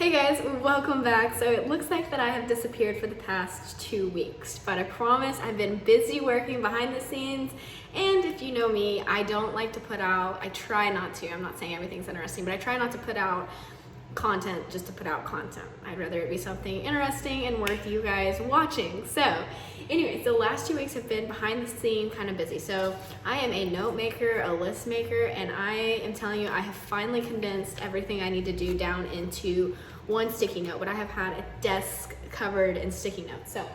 Hey guys, welcome back. So it looks like that I have disappeared for the past 2 weeks, but I promise I've been busy working behind the scenes. And if you know me, I don't like to put out, I try not to, I'm not saying everything's interesting, but I try not to put out content just to put out content. I'd rather it be something interesting and worth you guys watching. So anyways, the last 2 weeks have been behind the scene kind of busy. So I am a note maker, a list maker, and I am telling you, I have finally condensed everything I need to do down into one sticky note, but I have had a desk covered in sticky notes. So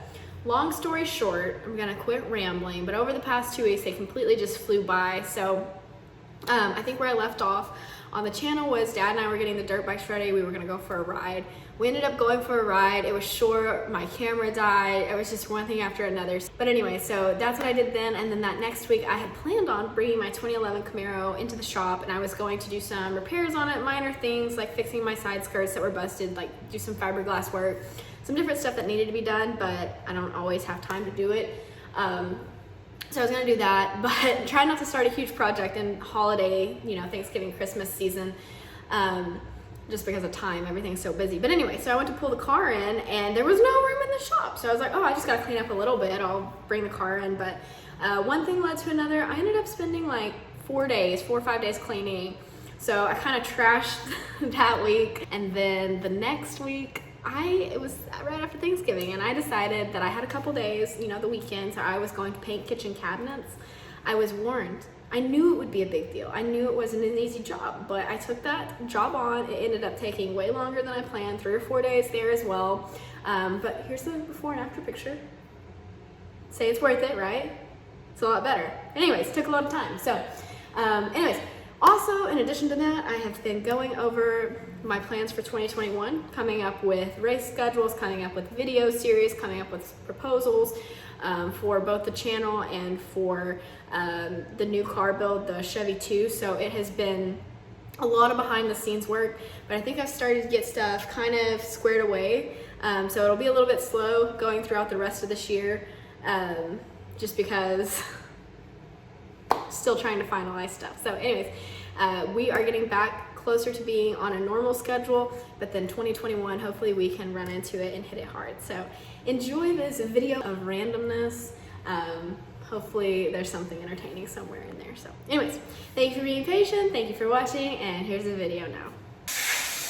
long story short, I'm gonna quit rambling, but over the past 2 weeks, they completely just flew by. So I think where I left off on the channel was Dad and I were getting the dirt bikes ready. We were gonna go for a ride. We ended up going for a ride. It was short, my camera died. It was just one thing after another. But anyway, so that's what I did then. And then that next week I had planned on bringing my 2011 Camaro into the shop, and I was going to do some repairs on it, minor things like fixing my side skirts that were busted, like do some fiberglass work, some different stuff that needed to be done, but I don't always have time to do it. So I was gonna do that, but try not to start a huge project in holiday, Thanksgiving, Christmas season, just because of time, everything's so busy. But anyway, so I went to pull the car in and there was no room in the shop. So I was like, oh, I just gotta clean up a little bit. I'll bring the car in. But one thing led to another. I ended up spending like 4 or 5 days cleaning. So I kind of trashed that week. And then the next week, it was right after Thanksgiving, and I decided that I had a couple days, the weekend, so I was going to paint kitchen cabinets. I was warned. I knew it would be a big deal. I knew it wasn't an easy job, but I took that job on. It ended up taking way longer than I planned, 3 or 4 days there as well. But here's the before and after picture. Say it's worth it, right? It's a lot better. Anyways, took a lot of time. So anyways, also, in addition to that, I have been going over my plans for 2021, coming up with race schedules, coming up with video series, coming up with proposals for both the channel and for the new car build, the Chevy 2. So it has been a lot of behind the scenes work, but I think I've started to get stuff kind of squared away. So it'll be a little bit slow going throughout the rest of this year, just because still trying to finalize stuff. So anyways, we are getting back closer to being on a normal schedule, but then 2021, hopefully we can run into it and hit it hard. So enjoy this video of randomness. Hopefully there's something entertaining somewhere in there. So anyways, thank you for being patient. Thank you for watching, and here's the video now.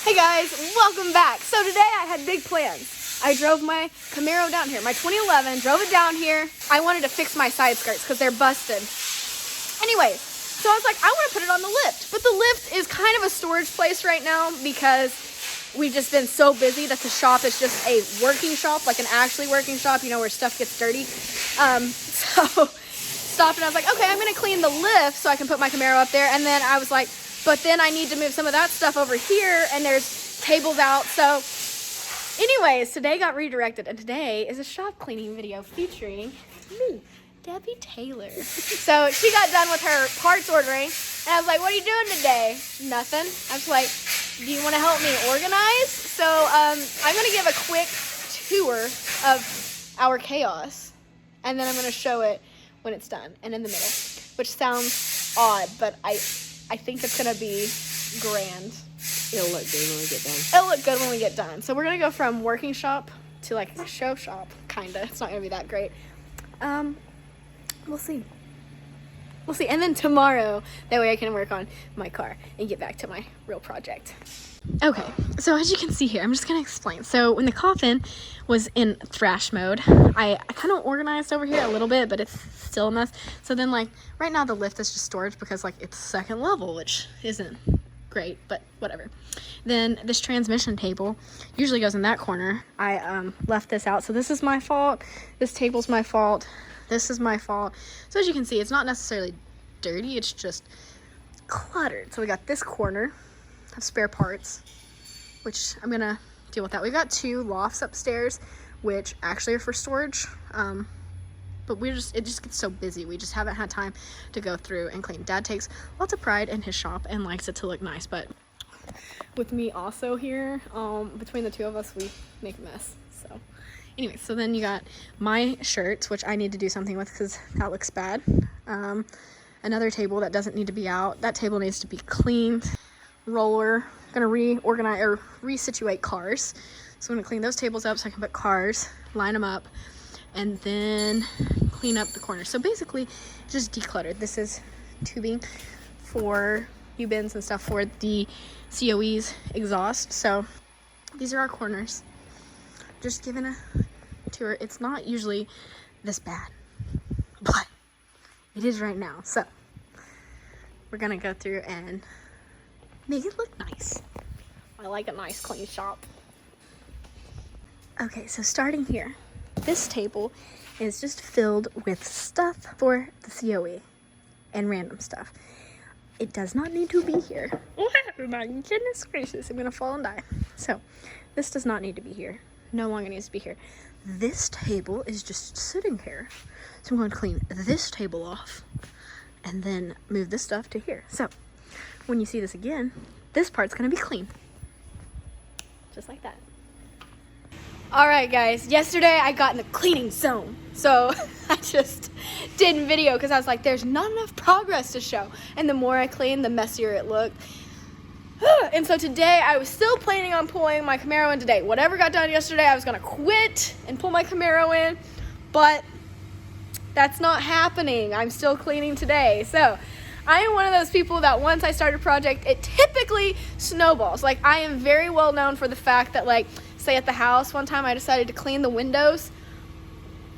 Hey guys, welcome back. So today I had big plans. I drove my Camaro down here, my 2011, drove it down here. I wanted to fix my side skirts because they're busted. Anyways, so I was like, I want to put it on the lift, but the lift is kind of a storage place right now because we've just been so busy that the shop is just a working shop, like an actually working shop, where stuff gets dirty. So stopped and I was like, okay, I'm going to clean the lift so I can put my Camaro up there. And then I was like, but then I need to move some of that stuff over here, and there's tables out. So anyways, today got redirected, and today is a shop cleaning video featuring me, Debbie Taylor. So she got done with her parts ordering, and I was like, what are you doing today? Nothing. I was like, do you want to help me organize? So I'm going to give a quick tour of our chaos, and then I'm going to show it when it's done and in the middle, which sounds odd, but I think it's going to be grand. It'll look good when we get done. It'll look good when we get done. So we're going to go from working shop to like show shop, kind of. It's not going to be that great. We'll see. We'll see. And then tomorrow, that way I can work on my car and get back to my real project. Okay, so as you can see here, I'm just going to explain. So when the coffin was in thrash mode, I kind of organized over here a little bit, but it's still a mess. So then like right now the lift is just storage because like it's second level, which isn't great, but whatever. Then this transmission table usually goes in that corner. I left this out, so this is my fault. This table's my fault. This is my fault. So as you can see, it's not necessarily dirty, it's just cluttered. So we got this corner of spare parts, which I'm gonna deal with that. We've got 2 lofts upstairs, which actually are for storage. But it just gets so busy. We just haven't had time to go through and clean. Dad takes lots of pride in his shop and likes it to look nice, but with me also here, between the 2 of us, we make a mess, so. Anyway, so then you got my shirts, which I need to do something with because that looks bad. Another table that doesn't need to be out. That table needs to be cleaned. Roller gonna reorganize or resituate cars. So I'm gonna clean those tables up so I can put cars, line them up, and then clean up the corners. So basically, just decluttered. This is tubing for U-bins and stuff for the COE's exhaust. So these are our corners. Just giving a tour. It's not usually this bad, but it is right now. So we're gonna go through and make it look nice. I like a nice clean shop. Okay, so starting here, this table is just filled with stuff for the COE and random stuff. It does not need to be here. Oh my goodness gracious, I'm gonna fall and die. So this does not need to be here. No longer needs to be here. This table is just sitting here. So I'm going to clean this table off and then move this stuff to here. So when you see this again, this part's gonna be clean. Just like that. All right, guys, yesterday I got in the cleaning zone. So I just didn't video because I was like, there's not enough progress to show. And the more I cleaned, the messier it looked. And so today I was still planning on pulling my Camaro in today. Whatever got done yesterday, I was gonna quit and pull my Camaro in, but that's not happening. I'm still cleaning today. So I am one of those people that once I start a project, it typically snowballs. Like, I am very well known for the fact that, like, say at the house, one time I decided to clean the windows.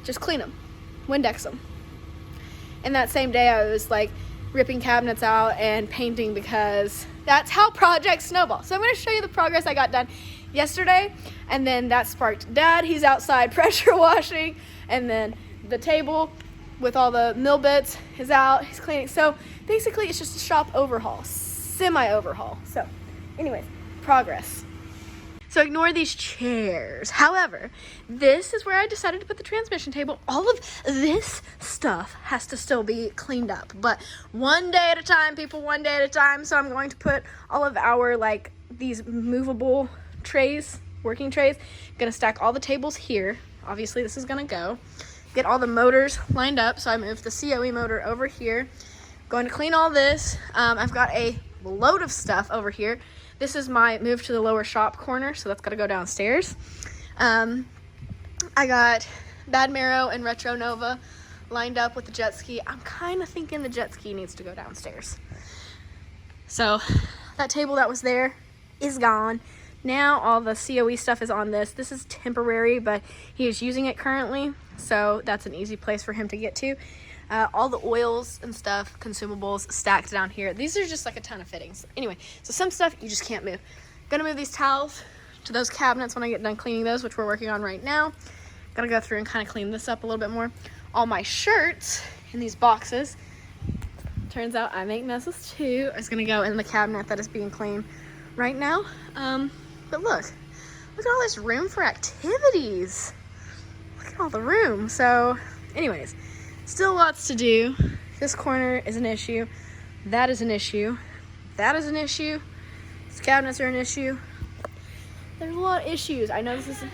Just clean them, Windex them. And that same day I was like ripping cabinets out and painting because that's how projects snowball. So I'm going to show you the progress I got done yesterday, and then that sparked Dad. He's outside pressure washing, and then the table with all the mill bits is out. He's cleaning. So basically it's just a shop overhaul, semi-overhaul. So anyways, progress. So ignore these chairs. However, this is where I decided to put the transmission table. All of this stuff has to still be cleaned up, but one day at a time, people, one day at a time. So I'm going to put all of our, like, these movable trays, working trays, gonna stack all the tables here. Obviously this is gonna go. Get all the motors lined up. So I moved the COE motor over here. Going to clean all this. I've got a load of stuff over here. This is my move to the lower shop corner, so that's got to go downstairs. I got Bad Marrow and Retro Nova lined up with the jet ski. I'm kind of thinking the jet ski needs to go downstairs. So that table that was there is gone. Now all the COE stuff is on this. This is temporary, but he is using it currently, so that's an easy place for him to get to. All the oils and stuff, consumables stacked down here. These are just like a ton of fittings. Anyway, so some stuff you just can't move. Gonna move these towels to those cabinets when I get done cleaning those, which we're working on right now. Gonna go through and kind of clean this up a little bit more. All my shirts in these boxes. Turns out I make messes too. It's gonna go in the cabinet that is being cleaned right now. But look at all this room for activities. Look at all the room. So anyways, still lots to do. This corner is an issue. That is an issue. That is an issue. These cabinets are an issue. There's a lot of issues. I know this is...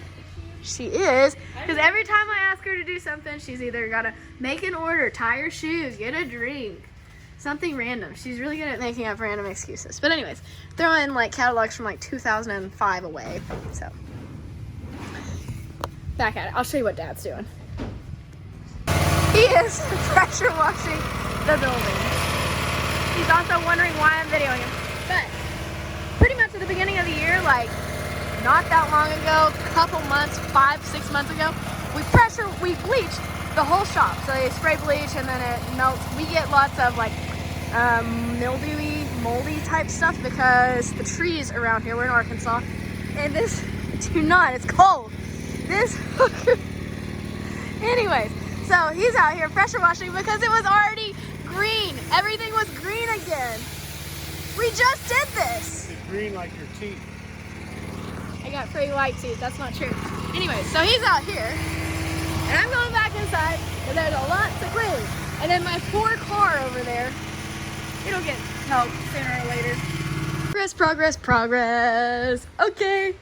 She is. Because every time I ask her to do something, she's either got to make an order, tie her shoes, get a drink, something random. She's really good at making up random excuses. But anyways, throwing like catalogs from like 2005 away. So, back at it. I'll show you what Dad's doing. He is pressure washing the building. He's also wondering why I'm videoing him. But pretty much at the beginning of the year, like not that long ago, a couple months, 5-6 months ago, we bleached the whole shop. So they spray bleach and then it melts. We get lots of like mildewy, moldy type stuff because the trees around here, we're in Arkansas, and this, it's cold. This hooker. Anyways. So he's out here pressure washing because it was already green. Everything was green again. We just did this. It's green like your teeth. I got pretty white teeth. That's not true. Anyway, so he's out here. And I'm going back inside. And there's a lot to clean. And then my poor car over there. It'll get help sooner or later. Progress. Okay.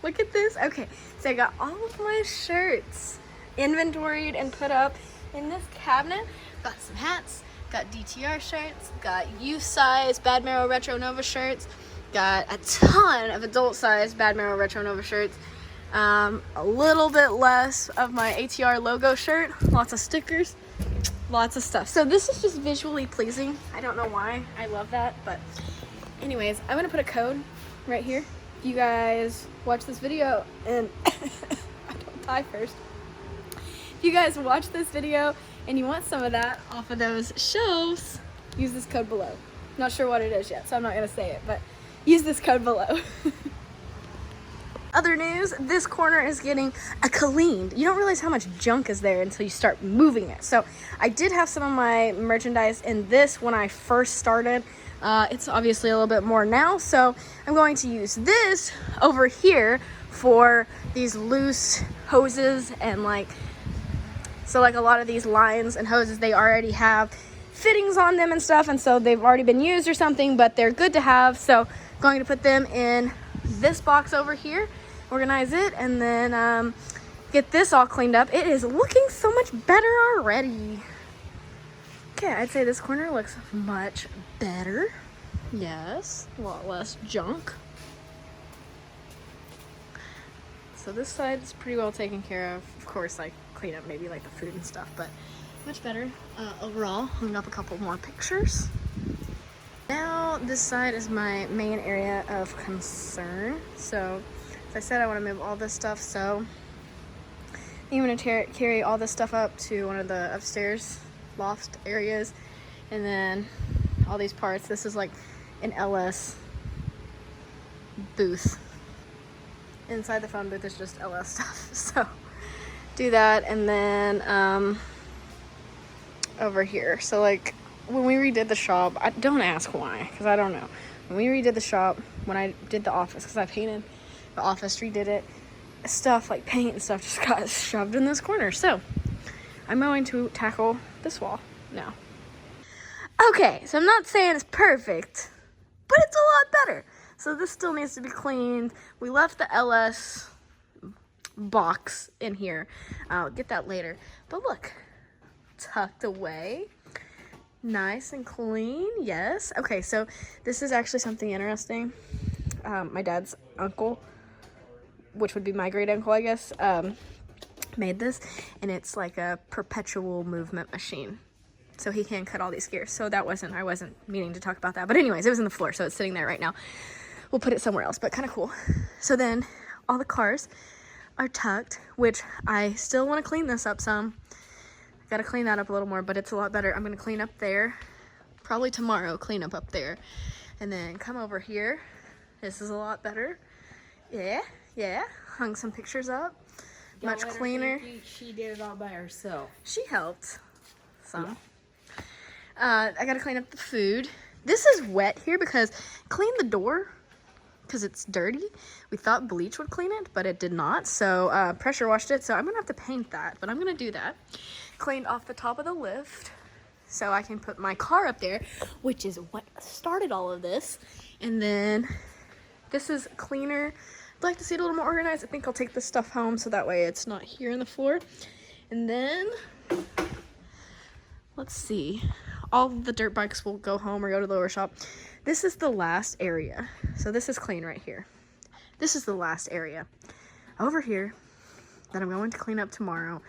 Look at this. Okay. So I got all of my shirts inventoried and put up in this cabinet. Got some hats, got DTR shirts, got youth size Bad Marrow Retro Nova shirts, Got a ton of adult-sized Bad Marrow Retro Nova shirts. A little bit less of my ATR logo shirt. Lots of stickers. Lots of stuff. So this is just visually pleasing. I don't know why. I love that. But anyways, I'm going to put a code right here. If you guys watch this video and I don't die first. If you guys watch this video and you want some of that off of those shelves, use this code below. Not sure what it is yet, so I'm not going to say it, but use this code below. Other news, this corner is getting a cleaned. You don't realize how much junk is there until you start moving it. So I did have some of my merchandise in this when I first started. It's obviously a little bit more now, so I'm going to use this over here for these loose hoses and like a lot of these lines and hoses, they already have fittings on them and stuff, and so they've already been used or something, but they're good to have. So I'm going to put them in this box over here, organize it, and then get this all cleaned up. It is looking so much better already. Okay, I'd say this corner looks much better. Yes, a lot less junk. So this side is pretty well taken care of. Of course, like clean up maybe like the food and stuff, but much better overall. Hung up a couple more pictures. Now this side is my main area of concern. So as I said, I want to move all this stuff, so I'm going to carry all this stuff up to one of the upstairs loft areas, and then all these parts. This is like an LS booth. Inside the phone booth is just LS stuff, so do that. And then over here, so like when we redid the shop, I don't ask why, because I don't know. When we redid the shop, when I did the office, because I painted the office, redid it, stuff like paint and stuff just got shoved in this corner. So I'm going to tackle this wall now. Okay, so I'm not saying it's perfect, but it's a lot better. So this still needs to be cleaned. We left the LS box in here. I'll get that later. But look, tucked away. Nice and clean, yes. Okay, so this is actually something interesting. My dad's uncle, which would be my great uncle, I guess, made this, and it's like a perpetual movement machine. So he can cut all these gears. So I wasn't meaning to talk about that. But anyways, it was in the floor, so it's sitting there right now. We'll put it somewhere else, but kind of cool. So then all the cars are tucked, which I still want to clean this up some. I got to clean that up a little more, but it's a lot better. I'm going to clean up there. Probably tomorrow, clean up there. And then come over here. This is a lot better. Yeah. Hung some pictures up. Much cleaner. She did it all by herself. She helped some. Yeah. I got to clean up the food. This is wet here because clean the door because it's dirty. We thought bleach would clean it, but it did not. So pressure washed it. So I'm going to have to paint that, but I'm going to do that. Cleaned off the top of the lift so I can put my car up there, which is what started all of this. And then this is cleaner. I'd like to see it a little more organized. I think I'll take this stuff home so that way it's not here on the floor. And then let's see, all the dirt bikes will go home or go to the lower shop. This is the last area. So this is clean right here. This is the last area over here that I'm going to clean up tomorrow.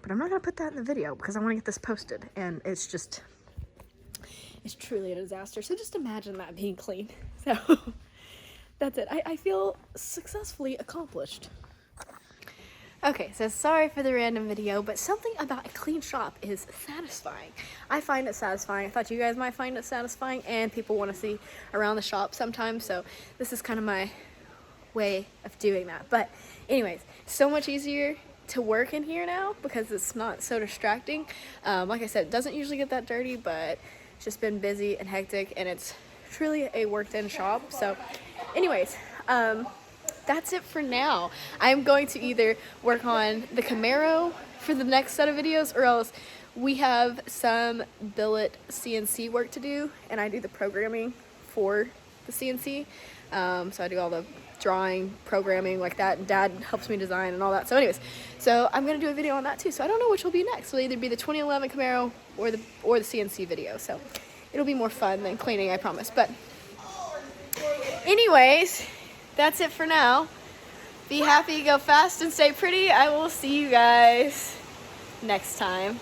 But I'm not going to put that in the video because I want to get this posted. And it's truly a disaster. So just imagine that being clean. So that's it. I feel successfully accomplished. Okay, so sorry for the random video, but something about a clean shop is satisfying. I find it satisfying. I thought you guys might find it satisfying, and people want to see around the shop sometimes. So this is kind of my way of doing that. But anyways, so much easier to work in here now because it's not so distracting. Like I said, it doesn't usually get that dirty, but it's just been busy and hectic, and it's truly a worked-in shop. So anyways, that's it for now. I'm going to either work on the Camaro for the next set of videos, or else we have some billet CNC work to do, and I do the programming for the CNC. So I do all the drawing, programming like that, and Dad helps me design and all that. So anyways, so I'm gonna do a video on that too. So I don't know which will be next. It'll either be the 2011 Camaro or the CNC video. So it'll be more fun than cleaning, I promise. But anyways, that's it for now. Be happy, go fast, and stay pretty. I will see you guys next time.